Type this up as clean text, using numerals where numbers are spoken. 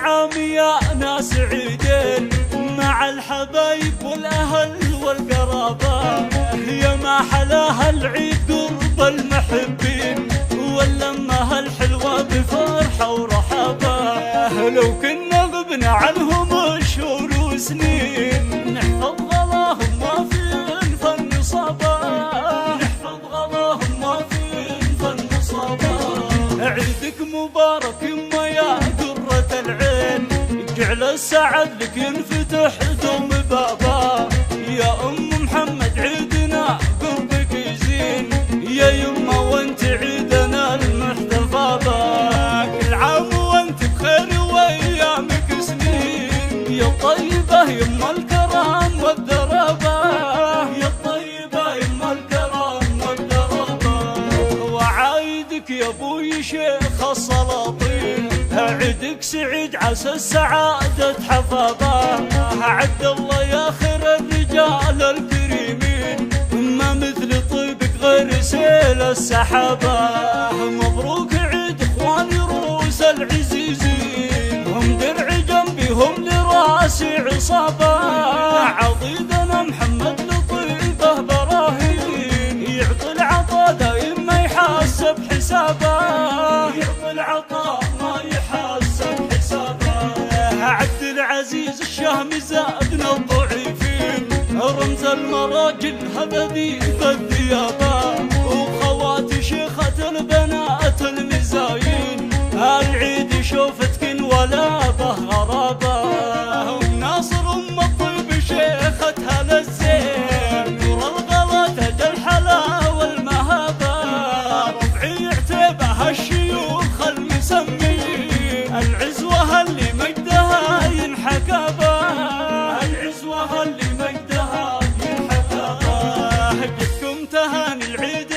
عام يا ناس عيدين مع الحبايب والاهل والقرابة، يا ما حلاها العيد قرب المحبين واللمة الحلوة بفرحة ورحابة. لو كنا غبنا عنهم شهور وسنين نحفظ غلاهم ما في فن صبا، نحفظ غلاهم ما في فن صبا. عيدك مبارك يما يا قرة العين، جعل السعد لك ينفتح دوم بابا. يا ام محمد عيدنا قربك يزين، يا يما وانت عيدنا المحتفى بك. كل عام وانت بخير وايامك سنين، يا طيبة يما الكرم والدربة، يا طيبة يما الكرم والدربة. وعايدك يا ابوي شيخ السلاطين، عيدك سعيد عسى السعادة حفظه. عبد الله يا خير الرجال الكريمين، ما مثل طيبك غير سيل السحابة. مبروك عيد اخواني روس العزيزين، هم درع جنبي هم لراسي عصابة. عضيدنا محمد لطيبه براهين، يعطي العطا دايم ما يحاسب حسابه، يعطي العطا ما يحاسب حسابه. عبد العزيز الشهم زادنا الضعيفين، رمز المراجل هذا ذي الثيابة. وخواتي شيخة البنات المزايين، العيد شوفتك ولا به غرابة. وناصر ام الطيب شيخة هلا الزين، نور الغلا تاج الحلا والمهابة. ربعي عتيبة الشيوخ المسمين، العزوة اللي مجدها ينحكى به، العزوة اللي مجدها ينحكى به. جدكم تهاني العيد